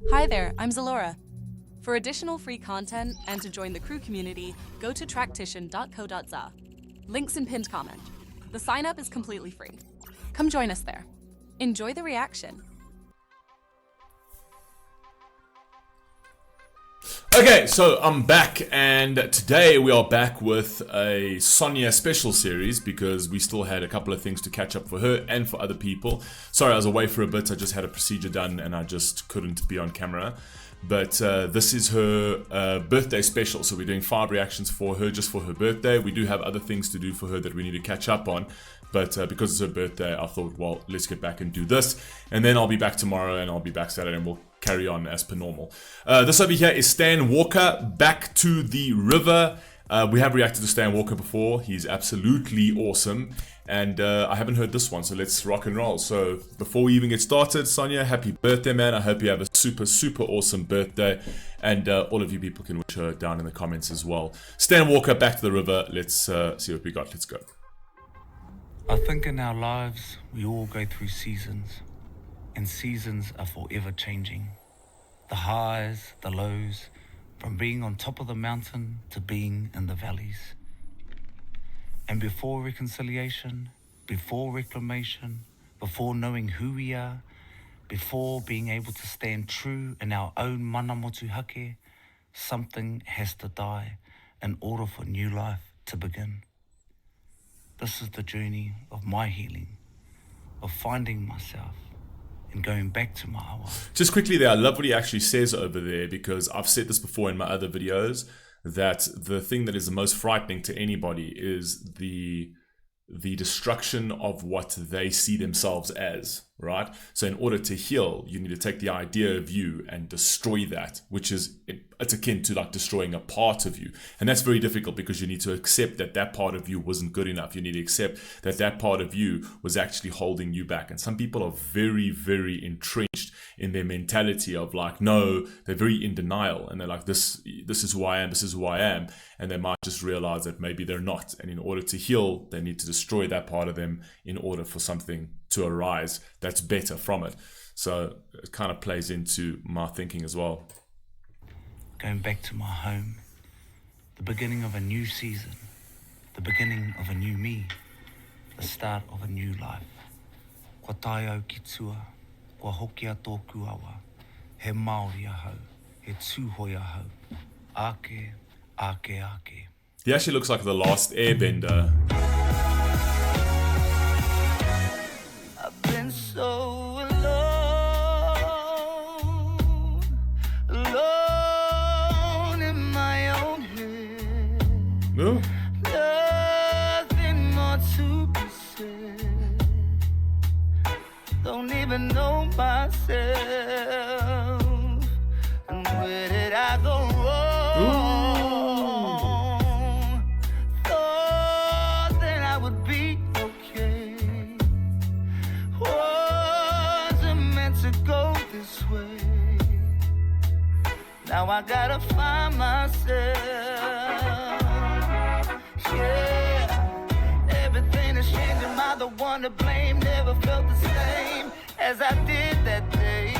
Hi there, I'm Zalora. For additional free content and to join the crew community, go to Traktician.co.za. Links in pinned comment. The sign up is completely free. Come join us there. Enjoy the reaction. Okay, so I'm back, and today we are back with a Sonia special series because we still had a couple of things to catch up for her and for other people. Sorry, I was away for a bit. I just had a procedure done and I just couldn't be on camera. But this is her birthday special, so we're doing 5 reactions for her just for her birthday. We do have other things to do for her that we need to catch up on, but because it's her birthday, I thought, well, let's get back and do this, and then I'll be back tomorrow and I'll be back Saturday and we'll carry on as per normal. This over here is Stan Walker, Back to the River. We have reacted to Stan Walker before. He's absolutely awesome. And I haven't heard this one, so let's rock and roll. So before we even get started, Sonia, happy birthday, man. I hope you have a super, super awesome birthday. And all of you people can wish her down in the comments as well. Stan Walker, Back to the River. Let's see what we got. Let's go. I think in our lives, we all go through seasons. And seasons are forever changing. The highs, the lows, from being on top of the mountain to being in the valleys. And before reconciliation, before reclamation, before knowing who we are, before being able to stand true in our own mana motuhake, something has to die in order for new life to begin. This is the journey of my healing, of finding myself and going back to my awa. Just quickly there, I love what he actually says over there, because I've said this before in my other videos, that the thing that is the most frightening to anybody is the destruction of what they see themselves as, right? So in order to heal, you need to take the idea of you and destroy that, which is, it's akin to like destroying a part of you. And that's very difficult because you need to accept that that part of you wasn't good enough. You need to accept that that part of you was actually holding you back. And some people are very, very entrenched in their mentality of like, no, they're very in denial. And they're like, this is who I am, this is who I am. And they might just realize that maybe they're not. And in order to heal, they need to destroy that part of them in order for something to arise that's better from it. So it kind of plays into my thinking as well. Going back to my home, the beginning of a new season, the beginning of a new me, the start of a new life. Kua tai au ki tua, kua hoki a tōku awa, he Māori ahau, he tūhoi ahau, ake, ake, ake. He actually looks like the last airbender. I've been so alone in my own head. No? Nothing more to be said. Don't even know myself. And where did I go wrong? Thought that I would be okay. Wasn't meant to go this way. Now I gotta find myself. Yeah, everything is changing. Am I the one to blame? Never felt the same as I did that day.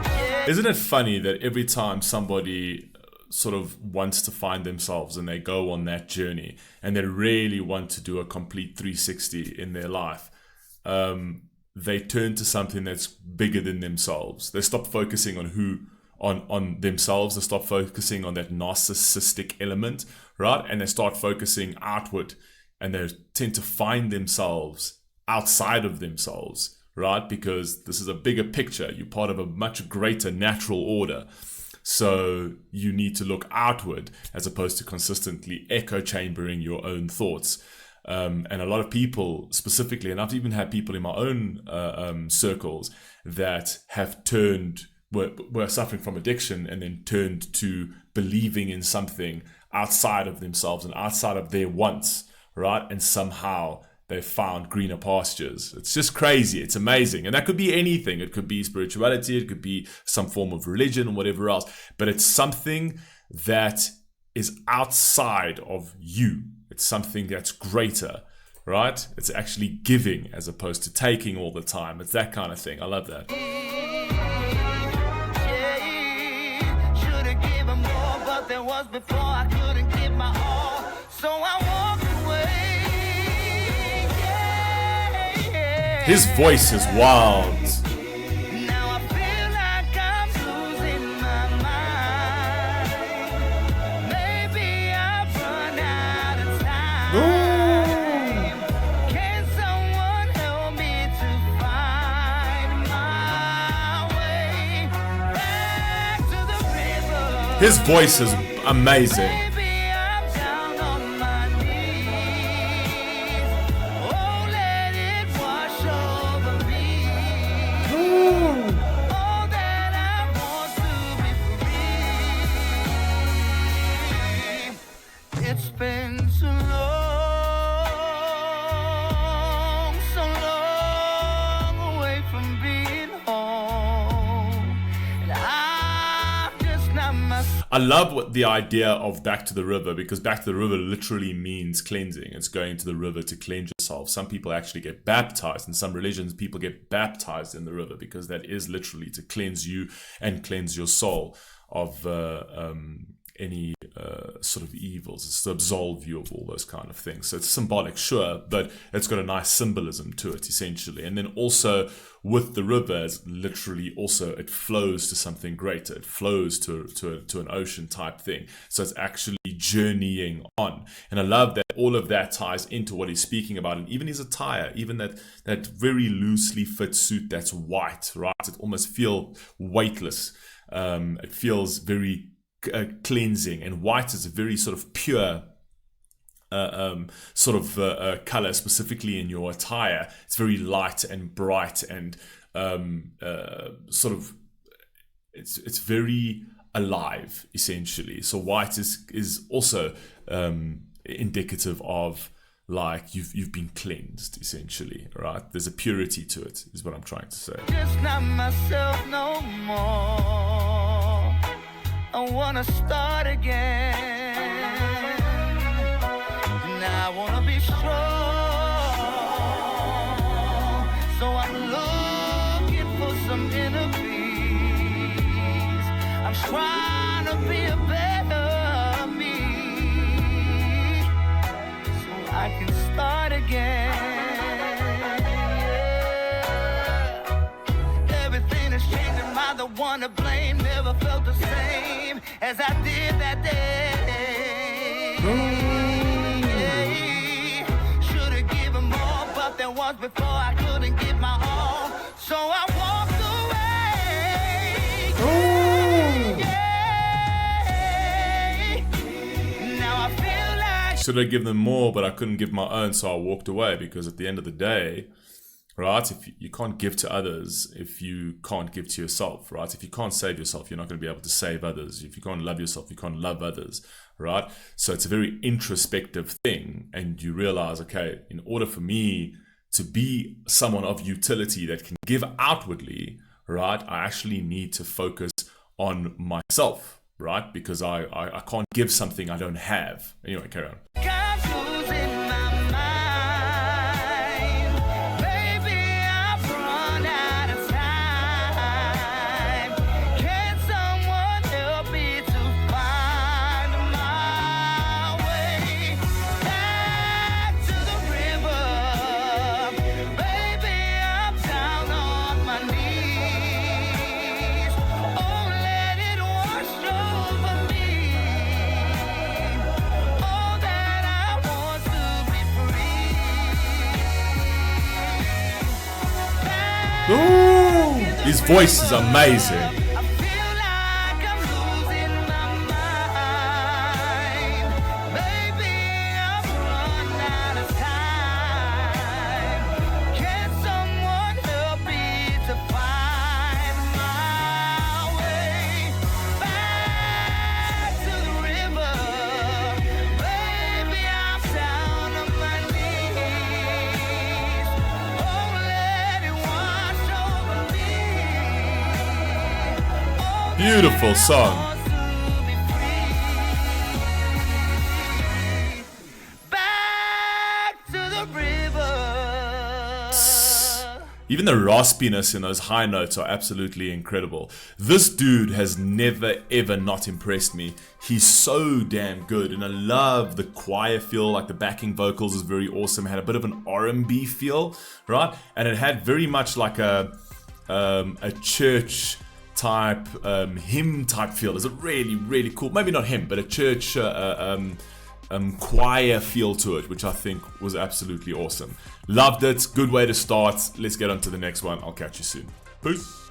Yeah. Isn't it funny that every time somebody sort of wants to find themselves and they go on that journey and they really want to do a complete 360 in their life, they turn to something that's bigger than themselves. They stop focusing on themselves. They stop focusing on that narcissistic element, right? And they start focusing outward, and they tend to find themselves outside of themselves, right? Because this is a bigger picture. You're part of a much greater natural order. So you need to look outward as opposed to consistently echo chambering your own thoughts. And a lot of people specifically, and I've even had people in my own circles that have were suffering from addiction and then turned to believing in something outside of themselves and outside of their wants, right? And somehow they found greener pastures. It's just crazy. It's amazing. And that could be anything. It could be spirituality. It could be some form of religion or whatever else. But it's something that is outside of you. It's something that's greater, right? It's actually giving as opposed to taking all the time. It's that kind of thing. I love that. there was before. I couldn't give my all, so I walked away. Yeah. His voice is wild. Now I feel like I'm losing my mind. Maybe I've run out of time. Can someone help me to find my way back to the river? His voice is amazing. Maybe I'm down on my knees. Oh, let it wash over me. All that I want to be free. It's been so long away from being home. And I'm just not myself. I love what the idea of back to the river, because back to the river literally means cleansing. It's going to the river to cleanse yourself. Some people actually get baptized. In some religions, people get baptized in the river because that is literally to cleanse you and cleanse your soul of any sort of evils. It's to absolve you of all those kind of things. So it's symbolic, sure, but it's got a nice symbolism to it, essentially. And then also with the river, it's literally also it flows to something greater. It flows to an ocean type thing. So it's actually journeying on. And I love that all of that ties into what he's speaking about. And even his attire, even that very loosely fit suit that's white, right? It almost feels weightless. It feels very cleansing, and white is a very sort of pure color, specifically in your attire. It's very light and bright, and it's very alive, essentially. So white is also indicative of like you've been cleansed, essentially, right? There's a purity to it, is what I'm trying to say. Just not myself no more. I wanna start again. And I wanna be strong. So I'm looking for some inner peace. I'm trying to be a better me, so I can start again. Yeah. Everything is changing. Am I the one to blame? Never felt the same as I did that day. Should have given more, but there was before I couldn't give my all, so I walked away. Now I feel like Should I give them more, but I couldn't give my own, so I walked away. Because at the end of the day, right, if you can't give to others if you can't give to yourself, right? If you can't save yourself, you're not going to be able to save others. If you can't love yourself, you can't love others, right? So it's a very introspective thing, and you realize, okay, in order for me to be someone of utility that can give outwardly, right, I actually need to focus on myself, right? Because I can't give something I don't have. Anyway, carry on. I'm losing my mind. Maybe I've run out of time. Can someone help me to find my way back to the river? Baby, I'm down on my knees. Oh, let it wash over me. All that I want to be free. Ooh, his voice is amazing. I feel like I'm losing my mind. Maybe I've run out of time. Can someone help me to find my way back to the river? Baby, I'm down on my knees. Oh, let it wash over me. Beautiful song. Want to be free. Back to the river. Even the raspiness in those high notes are absolutely incredible. This dude has never ever not impressed me. He's so damn good, and I love the choir feel. Like the backing vocals is very awesome. It had a bit of an R&B feel, right? And it had very much like a church type hymn type feel. It's a really, really cool, maybe not hymn, but a church choir feel to it, which I think was absolutely awesome. Loved it. Good way to start. Let's get on to the next one. I'll catch you soon. Peace.